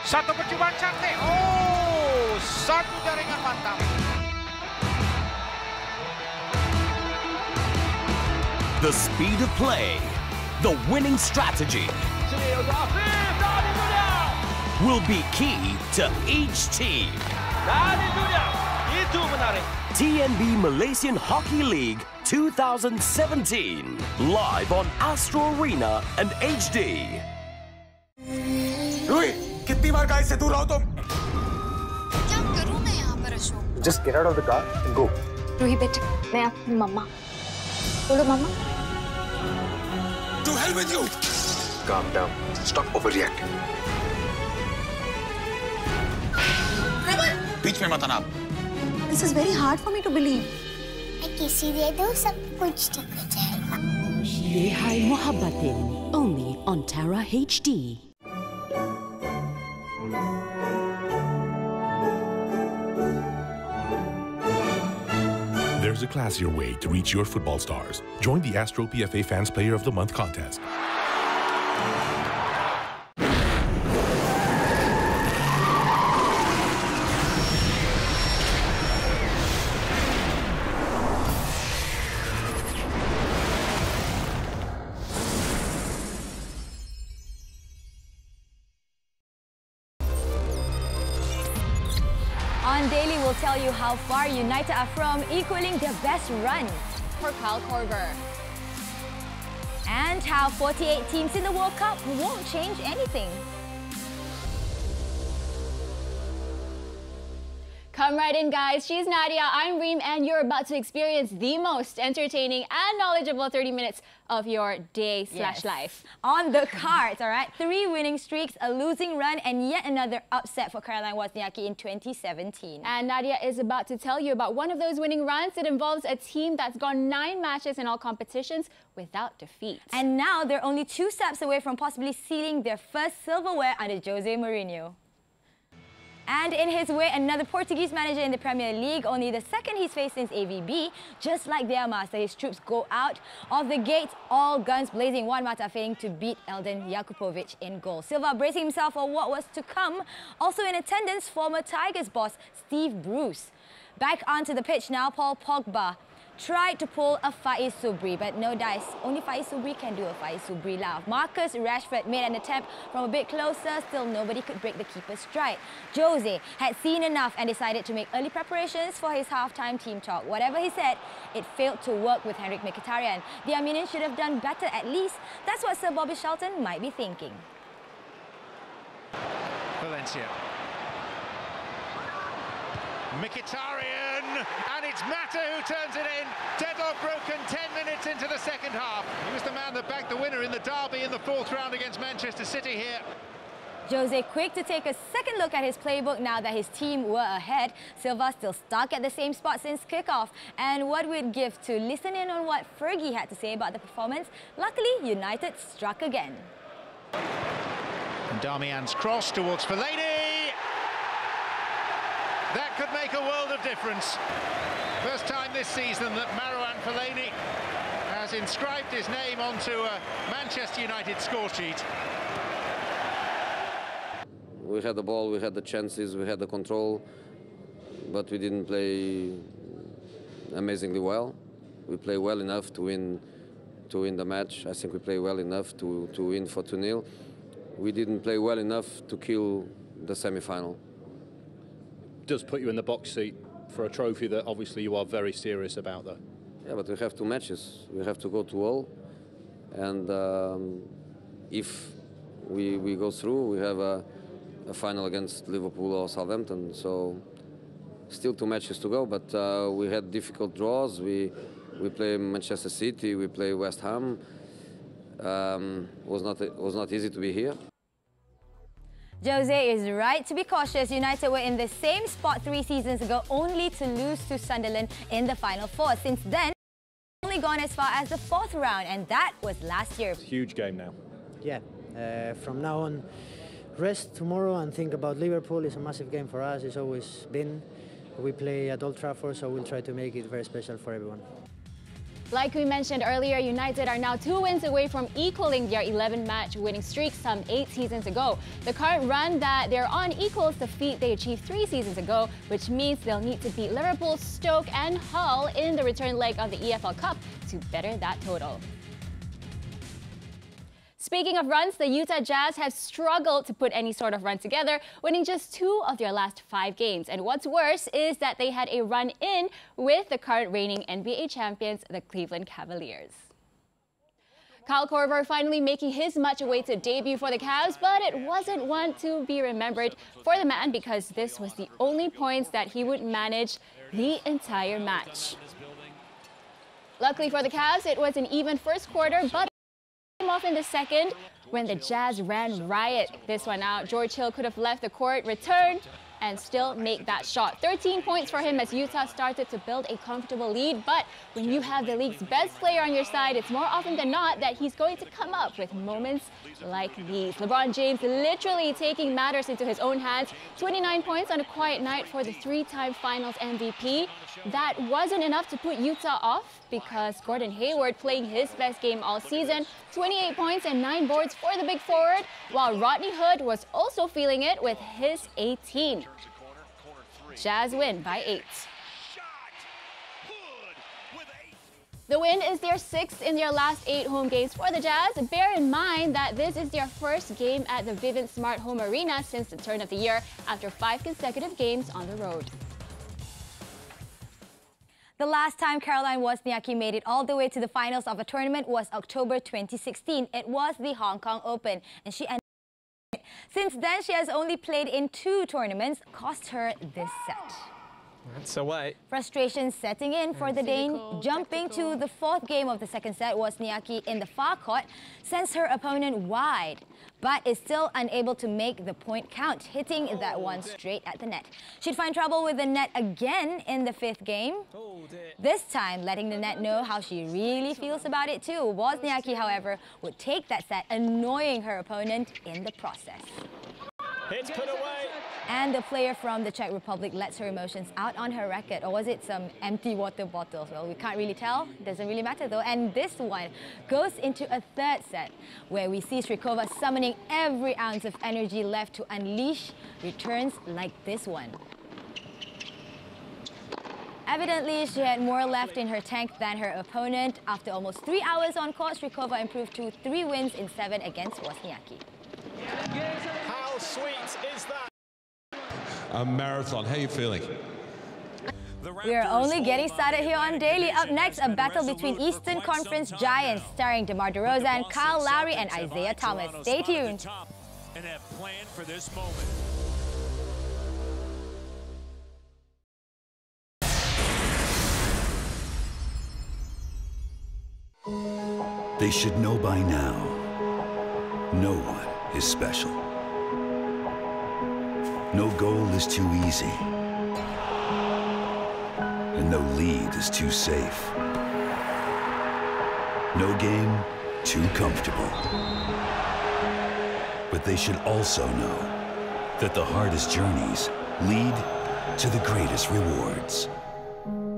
Satu percobaan cantik. Oh, satu jaringan mantap. The speed of play, the winning strategy will be key to each team. TNB Malaysian Hockey League 2017, live on Astro Arena and HD. Louis, कितनी बार guys से दूर रहो तुम? क्या करूं मैं यहाँ पर Ashok? Just get out of the car and go. Ruhi बेटा, मैं आपकी मम्मा। बोलो मम्मा। To hell with you. Calm down. Stop overreacting. बीच में मत आना। This is very hard for me to believe. मैं किसी दे दूँ सब कुछ ठीक हो जाएगा। ये है Mohabbatein, only on Terra HD. There's a classier way to reach your football stars. Join the Astro PFA Fans Player of the Month contest. On Daily, we'll tell you how far United are from equaling their best run for Korver. And how 48 teams in the World Cup won't change anything. Come right in, guys. She's Nadia, I'm Reem, and you're about to experience the most entertaining and knowledgeable 30 minutes of your day / life. On the cards, all right? 3 winning streaks, a losing run, and yet another upset for Caroline Wozniacki in 2017. And Nadia is about to tell you about one of those winning runs. It involves a team that's gone 9 matches in all competitions without defeat. And now they're only 2 steps away from possibly sealing their first silverware under Jose Mourinho. And in his way, another Portuguese manager in the Premier League, only the second he's faced since AVB. Just like their master, his troops go out of the gate, all guns blazing, Juan Mata failing to beat Eldon Jakupovic in goal. Silva bracing himself for what was to come. Also in attendance, former Tigers boss Steve Bruce. Back onto the pitch now, Paul Pogba tried to pull a Faiz Subri, but no dice. Only Faiz Subri can do a Faiz Subri laugh. Marcus Rashford made an attempt from a bit closer, still nobody could break the keeper's stride. Jose had seen enough and decided to make early preparations for his half-time team talk. Whatever he said, it failed to work with Henrik Mkhitaryan. The Armenian should have done better at least. That's what Sir Bobby Charlton might be thinking. Valencia. Mkhitaryan, and it's Mata who turns it in. Deadlock broken 10 minutes into the second half. He was the man that backed the winner in the derby in the 4th round against Manchester City here. Jose quick to take a second look at his playbook now that his team were ahead. Silva still stuck at the same spot since kickoff. And what we'd give to listen in on what Fergie had to say about the performance. Luckily, United struck again. And Damian's cross towards Fellaini. That could make a world of difference. First time this season that Marouane Fellaini has inscribed his name onto a Manchester United score sheet. We had the ball, we had the chances, we had the control, but we didn't play amazingly well. We played well enough to win the match. I think we played well enough to win for 2-0. We didn't play well enough to kill the semi-final. Does put you in the box seat for a trophy that obviously you are very serious about, though. Yeah, but we have 2 matches. We have to go to all, and if we go through, we have a final against Liverpool or Southampton. So still 2 matches to go, but we had difficult draws. We play Manchester City, we play West Ham. Was not easy to be here. Jose is right to be cautious. United were in the same spot 3 seasons ago, only to lose to Sunderland in the Final 4. Since then, only gone as far as the 4th round, and that was last year. Huge game now. Yeah, from now on, rest tomorrow and think about Liverpool. It's a massive game for us. It's always been. We play at Old Trafford, so we'll try to make it very special for everyone. Like we mentioned earlier, United are now 2 wins away from equaling their 11-match winning streak some 8 seasons ago. The current run that they're on equals the feat they achieved 3 seasons ago, which means they'll need to beat Liverpool, Stoke and Hull in the return leg of the EFL Cup to better that total. Speaking of runs, the Utah Jazz have struggled to put any sort of run together, winning just 2 of their last 5 games. And what's worse is that they had a run-in with the current reigning NBA champions, the Cleveland Cavaliers. Korver finally making his much-awaited debut for the Cavs, but it wasn't one to be remembered for the man because this was the only points that he would manage the entire match. Luckily for the Cavs, it was an even first quarter, but off in the second when the Jazz ran riot. This one out, George Hill could have left the court, returned, and still make that shot. 13 points for him as Utah started to build a comfortable lead, but when you have the league's best player on your side, it's more often than not that he's going to come up with moments like these. LeBron James literally taking matters into his own hands. 29 points on a quiet night for the 3-time Finals MVP. That wasn't enough to put Utah off because Gordon Hayward playing his best game all season. 28 points and 9 boards for the big forward, while Rodney Hood was also feeling it with his 18. Jazz win by 8. The win is their 6th in their last 8 home games for the Jazz. Bear in mind that this is their first game at the Vivint Smart Home Arena since the turn of the year after 5 consecutive games on the road. The last time Caroline Wozniacki made it all the way to the finals of a tournament was October 2016. It was the Hong Kong Open, and she ended. Since then, she has only played in 2 tournaments, cost her this set. That's a way. Frustration setting in for the Dane. Jumping to the 4th game of the second set, Wozniacki in the far court sends her opponent wide, but is still unable to make the point count, hitting that one straight at the net. She'd find trouble with the net again in the 5th game, this time letting the net know how she really feels about it too. Wozniacki, however, would take that set, annoying her opponent in the process. Hits put away. And the player from the Czech Republic lets her emotions out on her racket. Or was it some empty water bottles? Well, we can't really tell. Doesn't really matter though. And this one goes into a 3rd set where we see Strykova summoning every ounce of energy left to unleash returns like this one. Evidently, she had more left in her tank than her opponent. After almost 3 hours on court, Strykova improved to 3 wins in 7 against Wozniacki. How sweet is that? A marathon. How are you feeling? We are only getting started here on Daily. Up next, a battle between Eastern Conference giants starring DeMar DeRozan, Kyle Lowry and Isaiah Thomas. Stay tuned. And have planned for this moment. They should know by now, no one is special. No goal is too easy. And no lead is too safe. No game too comfortable. But they should also know that the hardest journeys lead to the greatest rewards.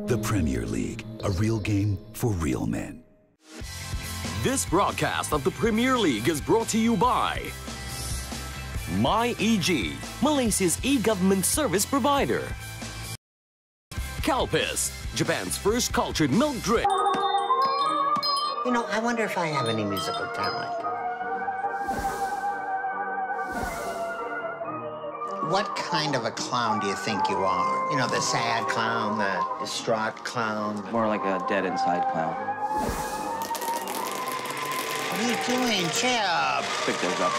The Premier League, a real game for real men. This broadcast of the Premier League is brought to you by MyEG, Malaysia's e-government service provider. Calpis, Japan's first cultured milk drink. You know, I wonder if I have any musical talent. What kind of a clown do you think you are? You know, the sad clown, the distraught clown? More like a dead inside clown. What are you doing, Chip? Pick those up.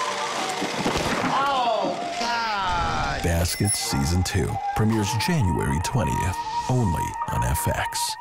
Oh, God! Baskets Season 2 premieres January 20th, only on FX.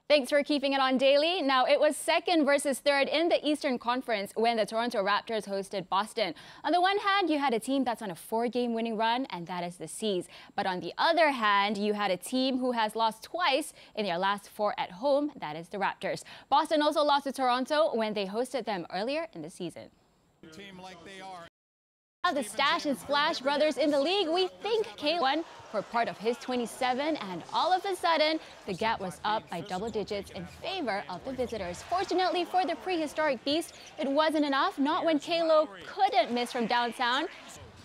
Thanks for keeping it on Daily. Now, it was 2nd versus 3rd in the Eastern Conference when the Toronto Raptors hosted Boston. On the one hand, you had a team that's on a 4-game winning run, and that is the C's. But on the other hand, you had a team who has lost twice in their last 4 at home, that is the Raptors. Boston also lost to Toronto when they hosted them earlier in the season. Team like they are. The Stash and Splash brothers in the league. We think Kale won for part of his 27, and all of a sudden, the gap was up by double digits in favor of the visitors. Fortunately for the prehistoric beast, it wasn't enough, not when Kalo couldn't miss from downtown.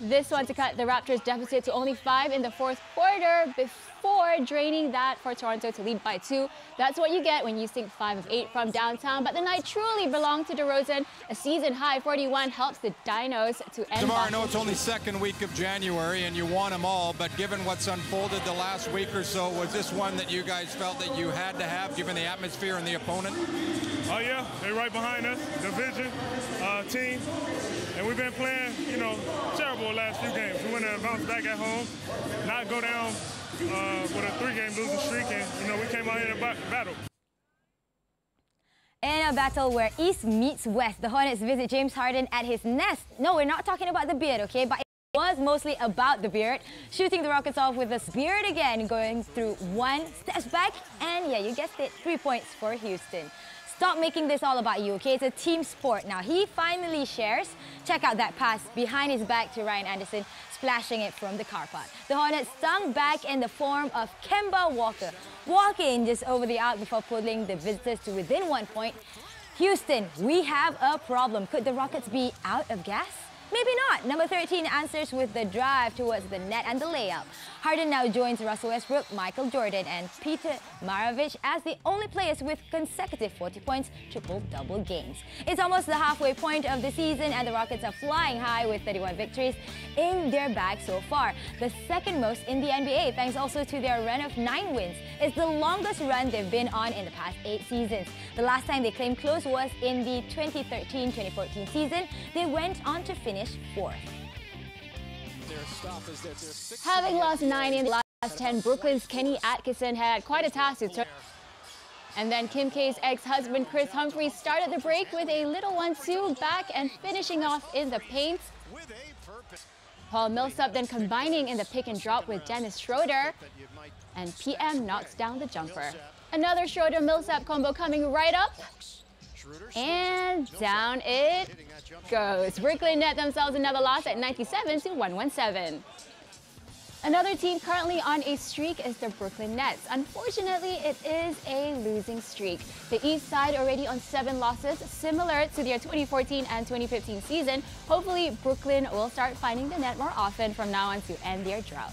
This one to cut the Raptors' deficit to only 5 in the fourth quarter before draining that for Toronto to lead by 2. That's what you get when you sink 5 of 8 from downtown. But the night truly belonged to DeRozan. A season-high 41 helps the Dinos to end. Tomorrow, I know it's only second week of January and you won them all, but given what's unfolded the last week or so, was this one that you guys felt that you had to have, given the atmosphere and the opponent? Oh yeah, they're right behind us, division, team, and we've been playing, terrible the last few games. We went and bounced back at home, not go down with a 3-game losing streak, and we came out here to battle. In a battle where East meets West, the Hornets visit James Harden at his nest. No, we're not talking about the beard, okay? But it was mostly about the beard. Shooting the Rockets off with the spirit again, going through 1, steps back, and yeah, you guessed it, 3 points for Houston. Stop making this all about you, okay? It's a team sport. Now, he finally shares. Check out that pass behind his back to Ryan Anderson, splashing it from the car park. The Hornets stung back in the form of Kemba Walker, walking just over the arc before pulling the visitors to within 1 point. Houston, we have a problem. Could the Rockets be out of gas? Maybe not. Number 13 answers with the drive towards the net and the layup. Harden now joins Russell Westbrook, Michael Jordan, and Peter Maravich as the only players with consecutive 40 points, triple-double games. It's almost the halfway point of the season, and the Rockets are flying high with 31 victories in their bag so far, the second most in the NBA, thanks also to their run of 9 wins. It's the longest run they've been on in the past 8 seasons. The last time they came close was in the 2013-2014 season. They went on to finish 4th. Having lost 9 in the last 10, Brooklyn's Kenny Atkinson had quite a task to turn. And then Kim K's ex-husband Chris Humphries started the break with a little 1-2 back and finishing off in the paint. Paul Millsap then combining in the pick and drop with Dennis Schroeder. And PM knocks down the jumper. Another Schroeder-Millsap combo coming right up. And down it goes. Brooklyn net themselves another loss at 97 to 117. Another team currently on a streak is the Brooklyn Nets. Unfortunately, it is a losing streak. The East side already on 7 losses, similar to their 2014 and 2015 season. Hopefully, Brooklyn will start finding the net more often from now on to end their drought.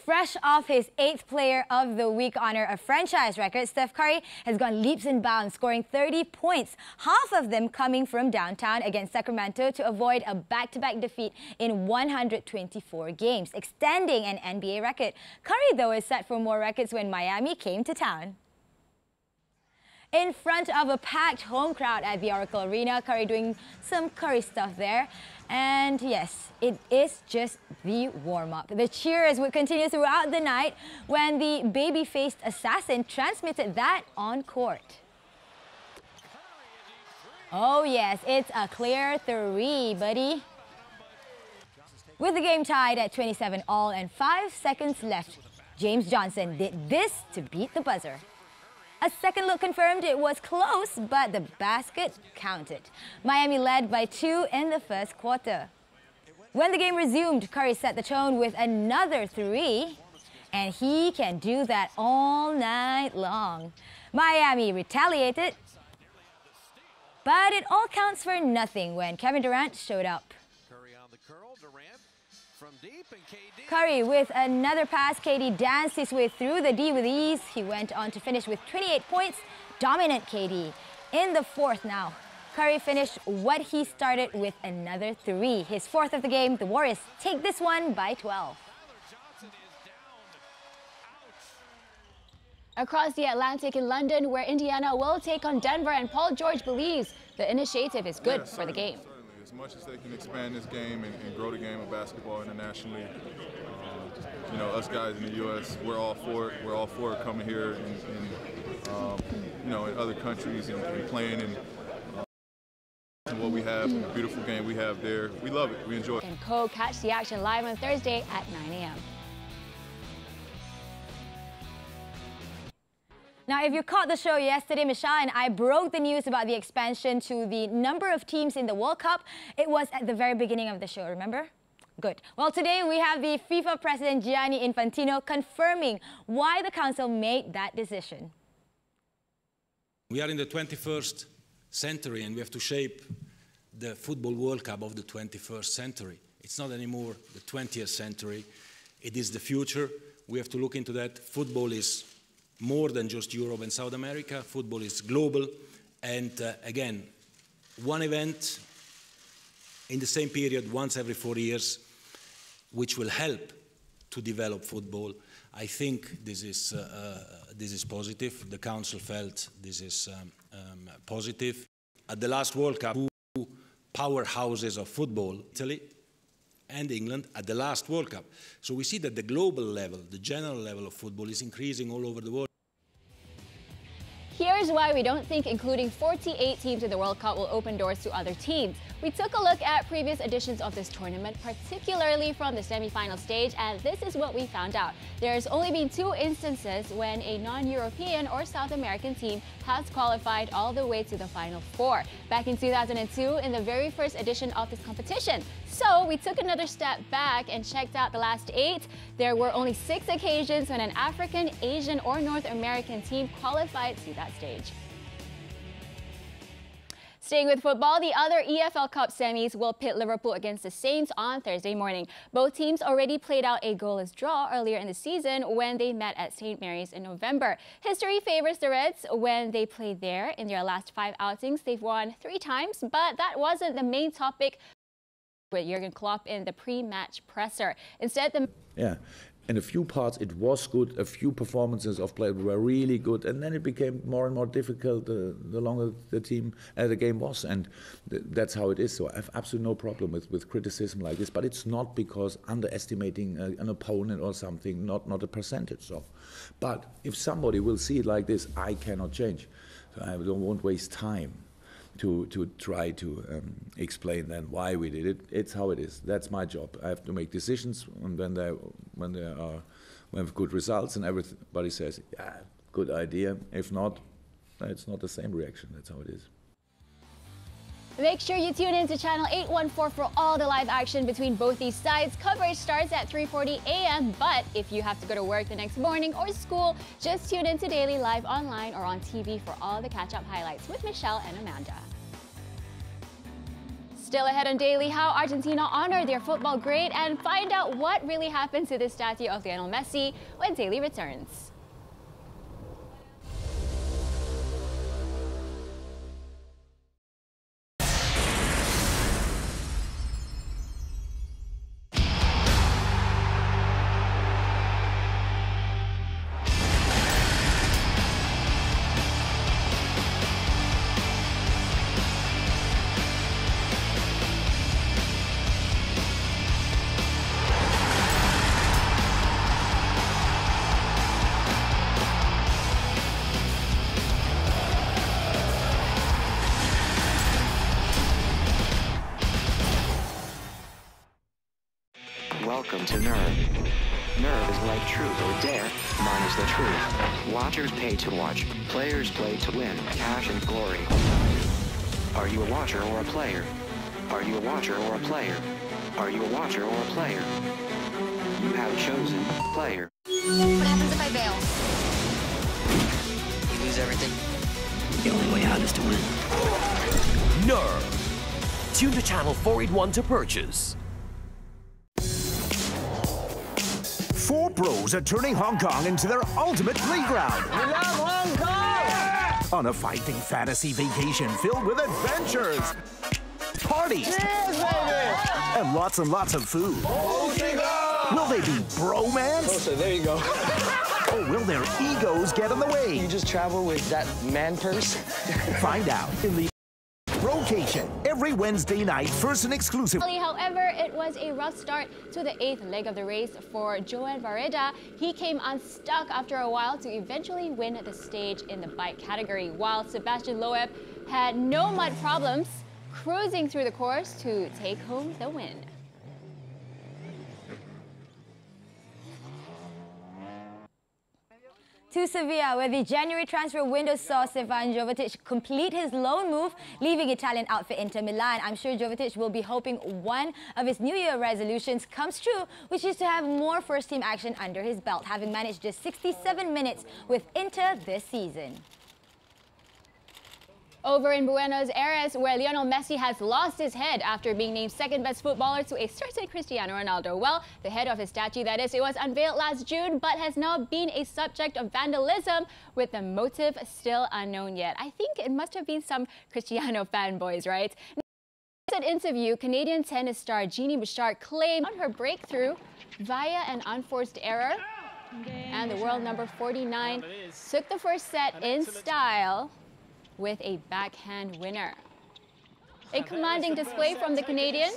Fresh off his 8th Player of the Week honor, a franchise record, Steph Curry has gone leaps and bounds, scoring 30 points, half of them coming from downtown against Sacramento to avoid a back-to-back defeat in 124 games, extending an NBA record. Curry, though, is set for more records when Miami came to town. In front of a packed home crowd at the Oracle Arena, Curry doing some Curry stuff there. And yes, it is just the warm-up. The cheers would continue throughout the night when the baby-faced assassin transmitted that on court. Oh yes, it's a clear 3, buddy. With the game tied at 27 all and 5 seconds left, James Johnson did this to beat the buzzer. A second look confirmed it was close, but the basket counted. Miami led by 2 in the first quarter. When the game resumed, Curry set the tone with another 3, and he can do that all night long. Miami retaliated, but it all counts for nothing when Kevin Durant showed up. Curry with another pass. KD danced his way through the D with ease. He went on to finish with 28 points. Dominant KD. In the fourth now, Curry finished what he started with another 3. His 4th of the game. The Warriors take this one by 12. Across the Atlantic in London, where Indiana will take on Denver, and Paul George believes the initiative is good for the game. As much as they can expand this game and grow the game of basketball internationally, us guys in the U.S., we're all for it. We're all for it coming here in other countries and playing in what we have, the beautiful game we have there. We love it. We enjoy it. And catch the action live on Thursday at 9 a.m. Now, if you caught the show yesterday, Michelle and I broke the news about the expansion to the number of teams in the World Cup. It was at the very beginning of the show, remember? Good. Well, today we have the FIFA President Gianni Infantino confirming why the council made that decision. We are in the 21st century and we have to shape the Football World Cup of the 21st century. It's not anymore the 20th century. It is the future. We have to look into that. Football is more than just Europe and South America. Football is global. And again, one event in the same period once every 4 years, which will help to develop football. I think this is positive. The Council felt this is positive. At the last World Cup, two powerhouses of football, Italy and England, at the last World Cup. So we see that the global level, the general level of football is increasing all over the world. Here's why we don't think including 48 teams in the World Cup will open doors to other teams. We took a look at previous editions of this tournament, particularly from the semi-final stage, and this is what we found out. There's only been 2 instances when a non-European or South American team has qualified all the way to the Final 4. Back in 2002, in the very first edition of this competition. So we took another step back and checked out the last 8. There were only 6 occasions when an African, Asian, or North American team qualified to that stage. Staying with football, the other EFL Cup semis will pit Liverpool against the Saints on Thursday morning. Both teams already played out a goalless draw earlier in the season when they met at St. Mary's in November. History favors the Reds when they played there. In their last 5 outings, they've won 3 times, but that wasn't the main topic with Jurgen Klopp in the pre-match presser. Instead, in a few parts it was good, a few performances of players were really good, and then it became more and more difficult the longer the game was, and that's how it is. So I have absolutely no problem with criticism like this, but it's not because underestimating an opponent or something, not a percentage. So, but if somebody will see it like this, I cannot change. So I won't waste time to try to explain then why we did it. It's how it is. That's my job. I have to make decisions, and when we have good results and everybody says, yeah, good idea. If not, it's not the same reaction. That's how it is. Make sure you tune in to channel 814 for all the live action between both these sides. Coverage starts at 3:40 a.m. But if you have to go to work the next morning or school, just tune in to Daily Live online or on TV for all the catch-up highlights with Michelle and Amanda. Still ahead on Daily, how Argentina honored their football great, and find out what really happened to the statue of Lionel Messi when Daily returns. Welcome to Nerve. Nerve is like truth or dare, minus the truth. Watchers pay to watch, players play to win, cash and glory. Are you a watcher or a player? Are you a watcher or a player? Are you a watcher or a player? You have chosen player. What happens if I bail? You lose everything. The only way out is to win. Nerve. Tune to channel 481 to purchase. 4 pros are turning Hong Kong into their ultimate playground. We love Hong Kong! On a fighting fantasy vacation filled with adventures, parties, cheers, baby! and lots of food. Will they be bromance? Oh, so there you go. Or will their egos get in the way? You just travel with that man purse? Find out in the Rotation every Wednesday night, first and exclusive. However, it was a rough start to the 8th leg of the race for Joan Vareda. He came unstuck after a while to eventually win the stage in the bike category, while Sebastian Loeb had no mud problems, cruising through the course to take home the win. To Sevilla, where the January transfer window saw Stefan Jovetic complete his loan move, leaving Italian outfit Inter Milan. I'm sure Jovetic will be hoping one of his New Year resolutions comes true, which is to have more first-team action under his belt, having managed just 67 minutes with Inter this season. Over in Buenos Aires, where Lionel Messi has lost his head after being named second best footballer to a certain Cristiano Ronaldo. Well, the head of his statue, that is, it was unveiled last June, but has now been a subject of vandalism, with the motive still unknown yet. I think it must have been some Cristiano fanboys, right? In an interview, Canadian tennis star Jeannie Bouchard claimed on her breakthrough via an unforced error, and the world number 49 took the first set in style with a backhand winner. A commanding display from the Canadian.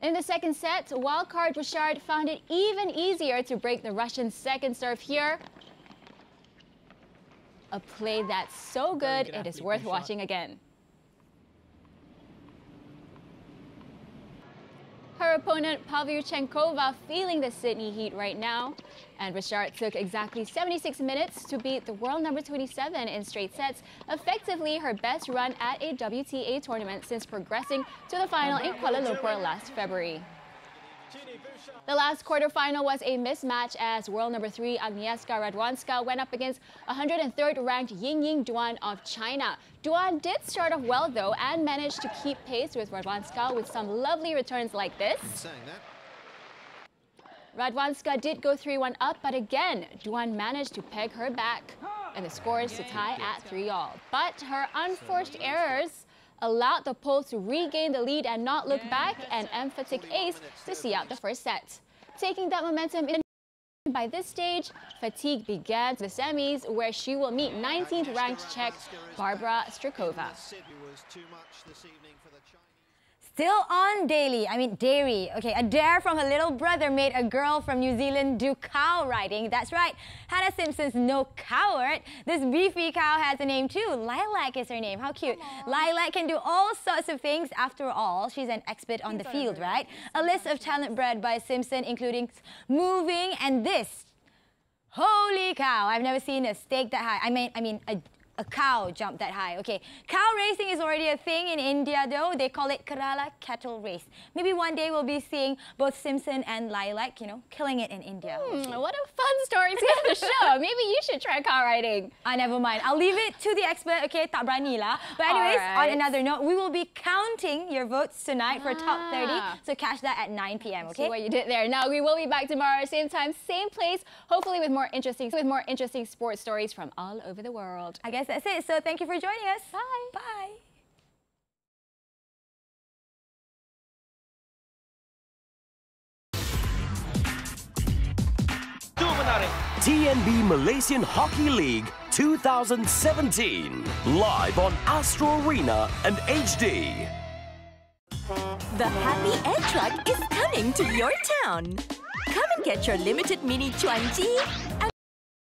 In the second set, wildcard Bouchard found it even easier to break the Russian second serve here. A play that's so good, it is worth watching again. Her opponent, Pavlyuchenkova, feeling the Sydney heat right now. And Bouchard took exactly 76 minutes to beat the world number 27 in straight sets, effectively her best run at a WTA tournament since progressing to the final in Kuala Lumpur last February. The last quarterfinal was a mismatch as world number 3 Agnieszka Radwanska went up against 103rd ranked Yingying Duan of China. Duan did start off well though and managed to keep pace with Radwanska with some lovely returns like this. Radwanska did go 3-1 up, but again, Duan managed to peg her back and the scores to tie at 3-all. But her unforced errors allowed the Poles to regain the lead and not look back, an emphatic ace to see out the first set. Taking that momentum in by this stage, fatigue began the semis, where she will meet 19th ranked Czech Barbara Strykova. Still on dairy. Okay, a dare from her little brother made a girl from New Zealand do cow riding. That's right, Hannah Simpson's no coward. This beefy cow has a name too. Lilac is her name. How cute. Lilac can do all sorts of things. After all, she's an expert on the field, right? A list of talent bred by Simpson, including moving and this. Holy cow, I've never seen a stake that high. A cow jump that high. Okay, cow racing is already a thing in India though. They call it Kerala cattle race. Maybe one day we'll be seeing both Simpson and Lilac, killing it in India. What a fun story to end the show. Maybe you should try cow riding. Never mind. I'll leave it to the expert, okay? Tak berani lah. But anyways, on another note, we will be counting your votes tonight for top 30. So catch that at 9 p.m, okay? See what you did there. Now, we will be back tomorrow, same time, same place, hopefully with more interesting sports stories from all over the world. I guess that's it. So thank you for joining us. Bye. Bye. TNB Malaysian Hockey League 2017. Live on Astro Arena and HD. The Happy Air Truck is coming to your town. Come and get your limited mini Chuanji